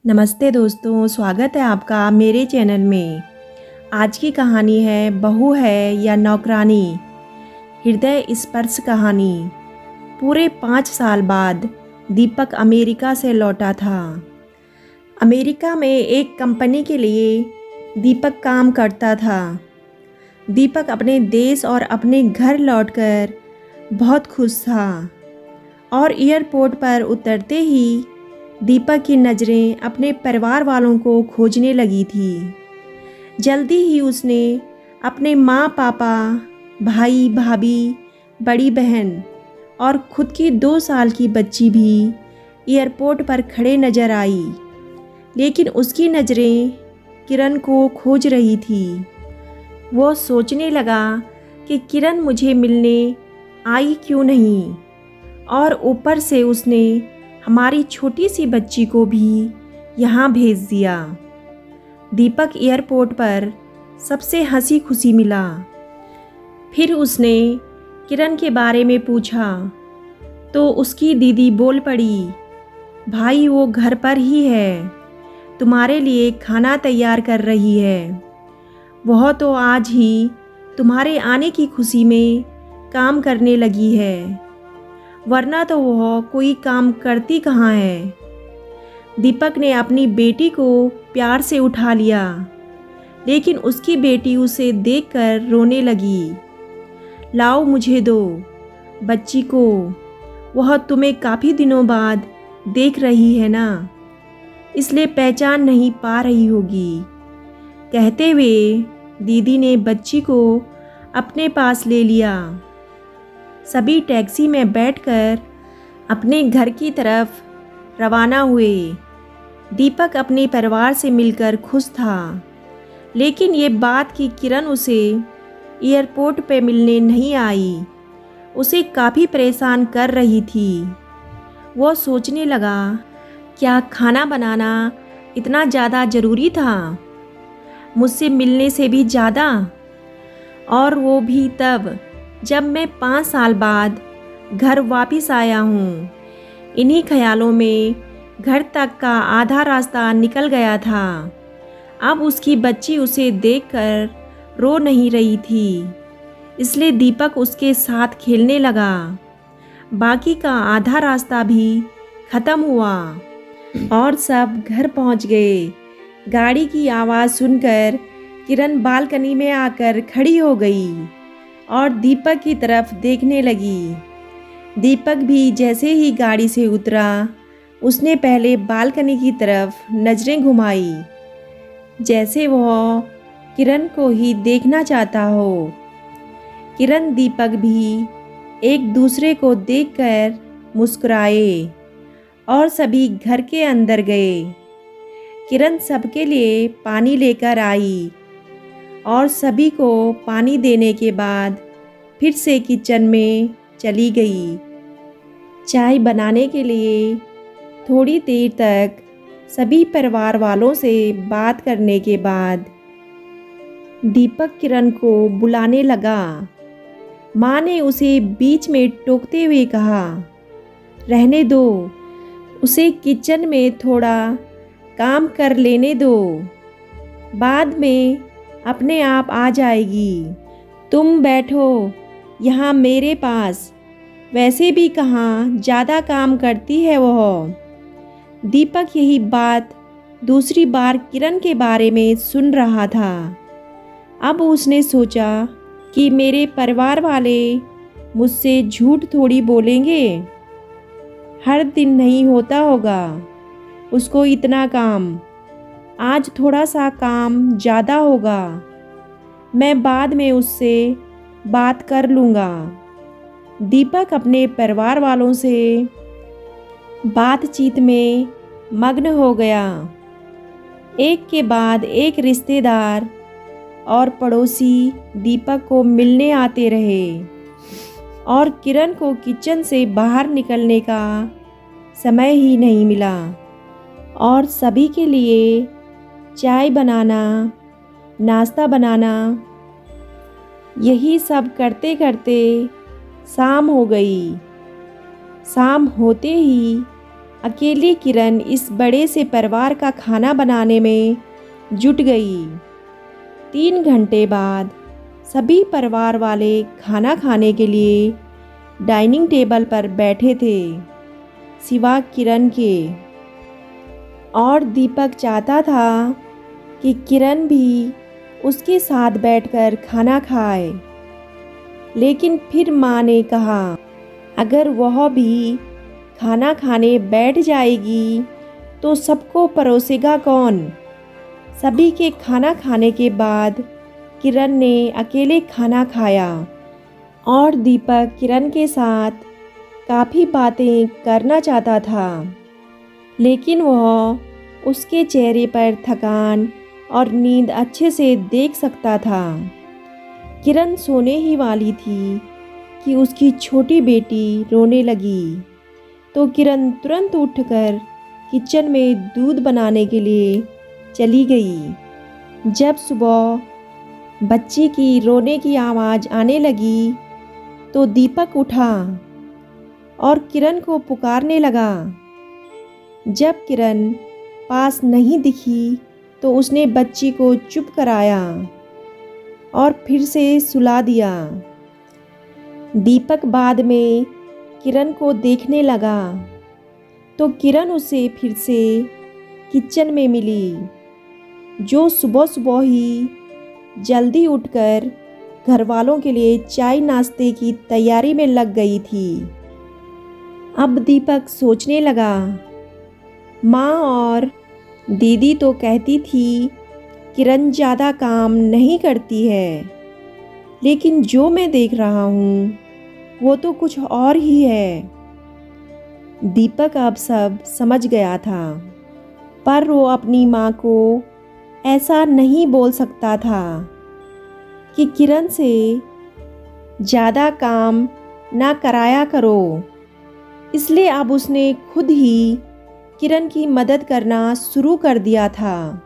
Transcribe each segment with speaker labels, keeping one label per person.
Speaker 1: नमस्ते दोस्तों, स्वागत है आपका मेरे चैनल में। आज की कहानी है बहू है या नौकरानी, हृदय स्पर्श कहानी। पूरे 5 साल बाद दीपक अमेरिका से लौटा था। अमेरिका में एक कंपनी के लिए दीपक काम करता था। दीपक अपने देश और अपने घर लौटकर बहुत खुश था और एयरपोर्ट पर उतरते ही दीपक की नज़रें अपने परिवार वालों को खोजने लगी थी। जल्दी ही उसने अपने माँ पापा, भाई भाभी, बड़ी बहन और खुद की 2 साल की बच्ची भी एयरपोर्ट पर खड़े नज़र आई। लेकिन उसकी नज़रें किरण को खोज रही थी। वो सोचने लगा कि किरण मुझे मिलने आई क्यों नहीं, और ऊपर से उसने हमारी छोटी सी बच्ची को भी यहाँ भेज दिया। दीपक एयरपोर्ट पर सबसे हंसी खुशी मिला। फिर उसने किरण के बारे में पूछा तो उसकी दीदी बोल पड़ी, भाई वो घर पर ही है, तुम्हारे लिए खाना तैयार कर रही है। वह तो आज ही तुम्हारे आने की खुशी में काम करने लगी है, वरना तो वह कोई काम करती कहाँ है। दीपक ने अपनी बेटी को प्यार से उठा लिया, लेकिन उसकी बेटी उसे देखकर रोने लगी। लाओ मुझे दो बच्ची को, वह तुम्हें काफ़ी दिनों बाद देख रही है ना, इसलिए पहचान नहीं पा रही होगी। कहते हुए दीदी ने बच्ची को अपने पास ले लिया। सभी टैक्सी में बैठकर अपने घर की तरफ रवाना हुए। दीपक अपने परिवार से मिलकर खुश था, लेकिन ये बात कि किरण उसे एयरपोर्ट पे मिलने नहीं आई उसे काफ़ी परेशान कर रही थी। वो सोचने लगा, क्या खाना बनाना इतना ज़्यादा ज़रूरी था, मुझसे मिलने से भी ज़्यादा, और वो भी तब जब मैं 5 साल बाद घर वापस आया हूँ। इन्हीं ख्यालों में घर तक का आधा रास्ता निकल गया था। अब उसकी बच्ची उसे देखकर रो नहीं रही थी, इसलिए दीपक उसके साथ खेलने लगा। बाकी का आधा रास्ता भी ख़त्म हुआ और सब घर पहुँच गए। गाड़ी की आवाज़ सुनकर किरण बालकनी में आकर खड़ी हो गई और दीपक की तरफ देखने लगी। दीपक भी जैसे ही गाड़ी से उतरा, उसने पहले बालकनी की तरफ नज़रें घुमाई, जैसे वह किरण को ही देखना चाहता हो। किरण दीपक भी एक दूसरे को देखकर मुस्कुराए और सभी घर के अंदर गए। किरण सबके लिए पानी लेकर आई और सभी को पानी देने के बाद फिर से किचन में चली गई। चाय बनाने के लिए थोड़ी देर तक सभी परिवार वालों से बात करने के बाद दीपक किरण को बुलाने लगा। माँ ने उसे बीच में टोकते हुए कहा, रहने दो, उसे किचन में थोड़ा काम कर लेने दो, बाद में अपने आप आ जाएगी। तुम बैठो यहाँ मेरे पास, वैसे भी कहाँ ज़्यादा काम करती है वह। दीपक यही बात दूसरी बार किरण के बारे में सुन रहा था। अब उसने सोचा कि मेरे परिवार वाले मुझसे झूठ थोड़ी बोलेंगे। हर दिन नहीं होता होगा उसको इतना काम, आज थोड़ा सा काम ज़्यादा होगा, मैं बाद में उससे बात कर लूँगा। दीपक अपने परिवार वालों से बातचीत में मग्न हो गया। एक के बाद एक रिश्तेदार और पड़ोसी दीपक को मिलने आते रहे और किरण को किचन से बाहर निकलने का समय ही नहीं मिला और सभी के लिए चाय बनाना, नाश्ता बनाना, यही सब करते करते शाम हो गई। शाम होते ही अकेली किरण इस बड़े से परिवार का खाना बनाने में जुट गई। 3 घंटे बाद सभी परिवार वाले खाना खाने के लिए डाइनिंग टेबल पर बैठे थे, सिवा किरण के। और दीपक चाहता था कि किरण भी उसके साथ बैठकर खाना खाए। लेकिन फिर माँ ने कहा, अगर वह भी खाना खाने बैठ जाएगी तो सबको परोसेगा कौन। सभी के खाना खाने के बाद किरण ने अकेले खाना खाया और दीपक किरण के साथ काफ़ी बातें करना चाहता था, लेकिन वह उसके चेहरे पर थकान और नींद अच्छे से देख सकता था। किरण सोने ही वाली थी कि उसकी छोटी बेटी रोने लगी, तो किरण तुरंत उठकर किचन में दूध बनाने के लिए चली गई। जब सुबह बच्ची की रोने की आवाज़ आने लगी तो दीपक उठा और किरण को पुकारने लगा। जब किरण पास नहीं दिखी तो उसने बच्ची को चुप कराया और फिर से सुला दिया। दीपक बाद में किरण को देखने लगा तो किरण उसे फिर से किचन में मिली, जो सुबह सुबह ही जल्दी उठकर घर वालों के लिए चाय नाश्ते की तैयारी में लग गई थी। अब दीपक सोचने लगा, माँ और दीदी तो कहती थी किरण ज़्यादा काम नहीं करती है, लेकिन जो मैं देख रहा हूँ वो तो कुछ और ही है। दीपक अब सब समझ गया था, पर वो अपनी माँ को ऐसा नहीं बोल सकता था कि किरण से ज़्यादा काम ना कराया करो। इसलिए अब उसने खुद ही किरण की मदद करना शुरू कर दिया था।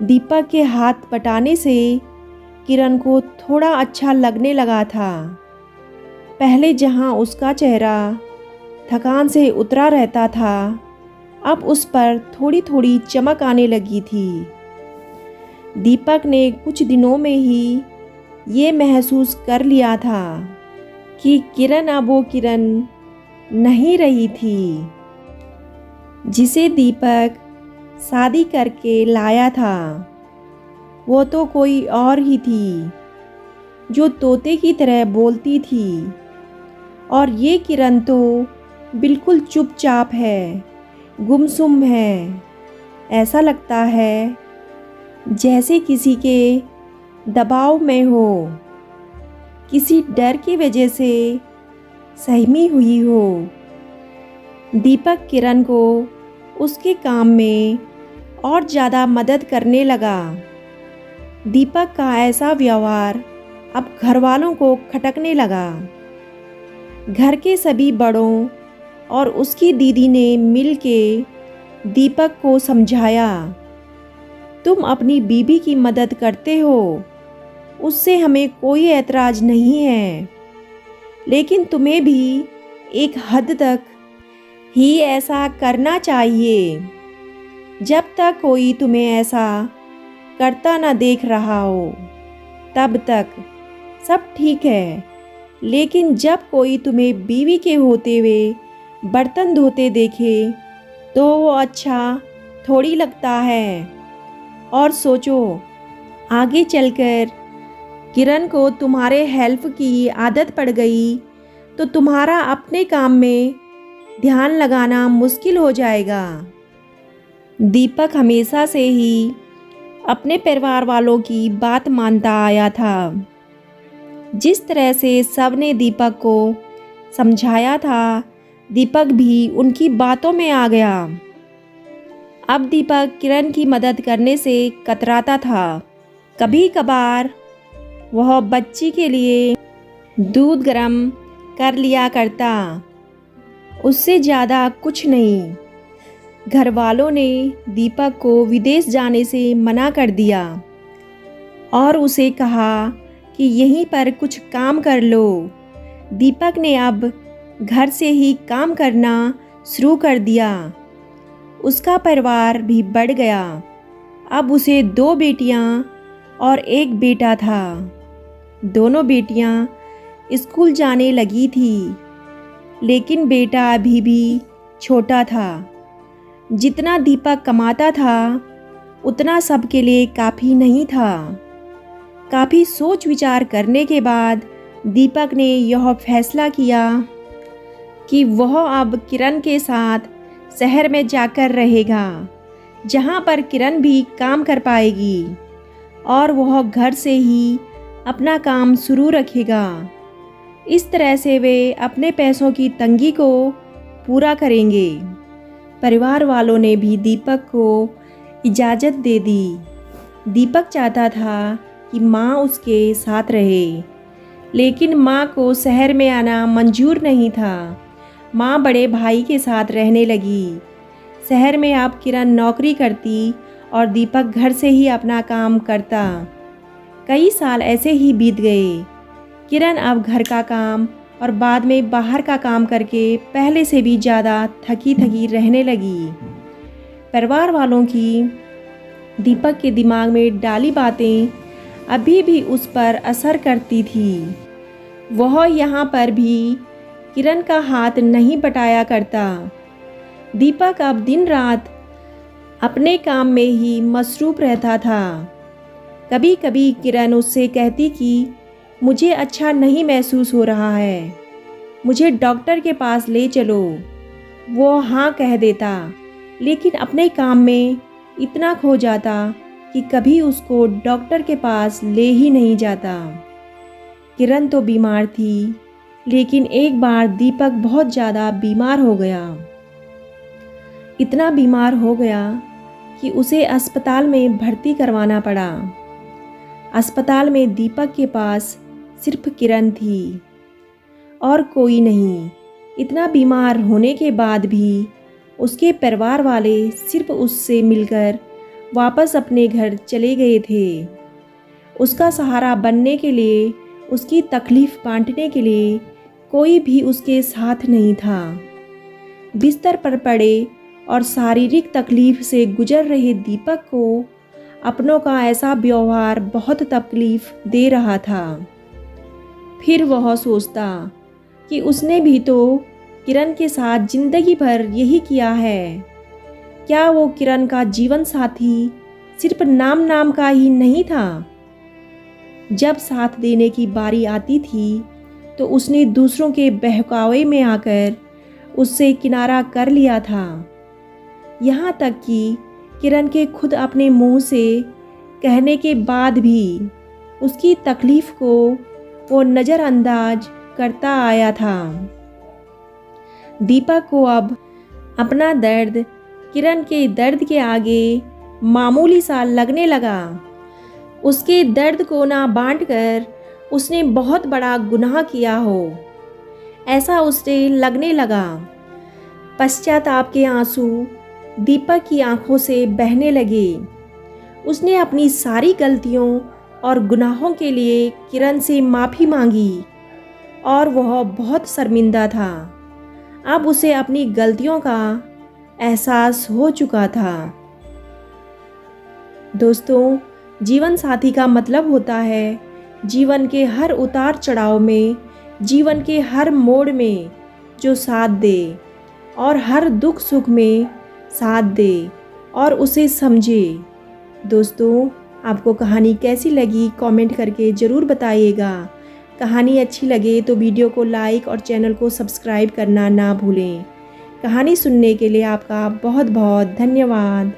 Speaker 1: दीपक के हाथ बटाने से किरण को थोड़ा अच्छा लगने लगा था। पहले जहां उसका चेहरा थकान से उतरा रहता था, अब उस पर थोड़ी थोड़ी चमक आने लगी थी। दीपक ने कुछ दिनों में ही ये महसूस कर लिया था कि किरण अब वो किरण नहीं रही थी जिसे दीपक शादी करके लाया था। वो तो कोई और ही थी, जो तोते की तरह बोलती थी, और ये किरण तो बिल्कुल चुपचाप है, गुमसुम है। ऐसा लगता है जैसे किसी के दबाव में हो, किसी डर की वजह से सहमी हुई हो। दीपक किरण को उसके काम में और ज़्यादा मदद करने लगा। दीपक का ऐसा व्यवहार अब घर वालों को खटकने लगा। घर के सभी बड़ों और उसकी दीदी ने मिलके दीपक को समझाया, तुम अपनी बीबी की मदद करते हो, उससे हमें कोई ऐतराज़ नहीं है, लेकिन तुम्हें भी एक हद तक ही ऐसा करना चाहिए। जब तक कोई तुम्हें ऐसा करता ना देख रहा हो तब तक सब ठीक है, लेकिन जब कोई तुम्हें बीवी के होते हुए बर्तन धोते देखे तो वो अच्छा थोड़ी लगता है। और सोचो, आगे चलकर किरण को तुम्हारे हेल्प की आदत पड़ गई तो तुम्हारा अपने काम में ध्यान लगाना मुश्किल हो जाएगा। दीपक हमेशा से ही अपने परिवार वालों की बात मानता आया था। जिस तरह से सब ने दीपक को समझाया था, दीपक भी उनकी बातों में आ गया। अब दीपक किरण की मदद करने से कतराता था। कभी कभार वह बच्ची के लिए दूध गर्म कर लिया करता, उससे ज़्यादा कुछ नहीं। घर वालों ने दीपक को विदेश जाने से मना कर दिया और उसे कहा कि यहीं पर कुछ काम कर लो। दीपक ने अब घर से ही काम करना शुरू कर दिया। उसका परिवार भी बढ़ गया। अब उसे 2 बेटियां और 1 बेटा था। दोनों बेटियां स्कूल जाने लगी थी, लेकिन बेटा अभी भी छोटा था। जितना दीपक कमाता था उतना सबके लिए काफ़ी नहीं था। काफ़ी सोच विचार करने के बाद दीपक ने यह फैसला किया कि वह अब किरण के साथ शहर में जाकर रहेगा, जहाँ पर किरण भी काम कर पाएगी और वह घर से ही अपना काम शुरू रखेगा। इस तरह से वे अपने पैसों की तंगी को पूरा करेंगे। परिवार वालों ने भी दीपक को इजाज़त दे दी। दीपक चाहता था कि माँ उसके साथ रहे, लेकिन माँ को शहर में आना मंजूर नहीं था। माँ बड़े भाई के साथ रहने लगी। शहर में अब किरण नौकरी करती और दीपक घर से ही अपना काम करता। कई साल ऐसे ही बीत गए। किरण अब घर का काम और बाद में बाहर का काम करके पहले से भी ज़्यादा थकी थकी रहने लगी। परिवार वालों की दीपक के दिमाग में डाली बातें अभी भी उस पर असर करती थी। वह यहाँ पर भी किरण का हाथ नहीं बटाया करता। दीपक अब दिन रात अपने काम में ही मसरूफ़ रहता था। कभी कभी किरण उससे कहती कि मुझे अच्छा नहीं महसूस हो रहा है, मुझे डॉक्टर के पास ले चलो। वो हाँ कह देता, लेकिन अपने काम में इतना खो जाता कि कभी उसको डॉक्टर के पास ले ही नहीं जाता। किरण तो बीमार थी, लेकिन एक बार दीपक बहुत ज़्यादा बीमार हो गया। इतना बीमार हो गया कि उसे अस्पताल में भर्ती करवाना पड़ा। अस्पताल में दीपक के पास सिर्फ किरण थी और कोई नहीं। इतना बीमार होने के बाद भी उसके परिवार वाले सिर्फ उससे मिलकर वापस अपने घर चले गए थे। उसका सहारा बनने के लिए, उसकी तकलीफ़ बांटने के लिए कोई भी उसके साथ नहीं था। बिस्तर पर पड़े और शारीरिक तकलीफ़ से गुजर रहे दीपक को अपनों का ऐसा व्यवहार बहुत तकलीफ़ दे रहा था। फिर वह सोचता कि उसने भी तो किरण के साथ ज़िंदगी भर यही किया है। क्या वो किरण का जीवन साथी सिर्फ नाम का ही नहीं था? जब साथ देने की बारी आती थी तो उसने दूसरों के बहकावे में आकर उससे किनारा कर लिया था। यहाँ तक कि किरण के खुद अपने मुंह से कहने के बाद भी उसकी तकलीफ़ को वो नज़रअंदाज करता आया था। दीपक को अब अपना दर्द किरण के दर्द के आगे मामूली सा लगने लगा। उसके दर्द को ना बांटकर उसने बहुत बड़ा गुनाह किया हो, ऐसा उसे लगने लगा। पश्चाताप के आंसू दीपक की आंखों से बहने लगे। उसने अपनी सारी गलतियों और गुनाहों के लिए किरण से माफ़ी मांगी और वह बहुत शर्मिंदा था। अब उसे अपनी गलतियों का एहसास हो चुका था। दोस्तों, जीवन साथी का मतलब होता है जीवन के हर उतार चढ़ाव में, जीवन के हर मोड़ में जो साथ दे और हर दुख सुख में साथ दे और उसे समझे। दोस्तों, आपको कहानी कैसी लगी कमेंट करके ज़रूर बताइएगा। कहानी अच्छी लगे तो वीडियो को लाइक और चैनल को सब्सक्राइब करना ना भूलें। कहानी सुनने के लिए आपका बहुत बहुत धन्यवाद।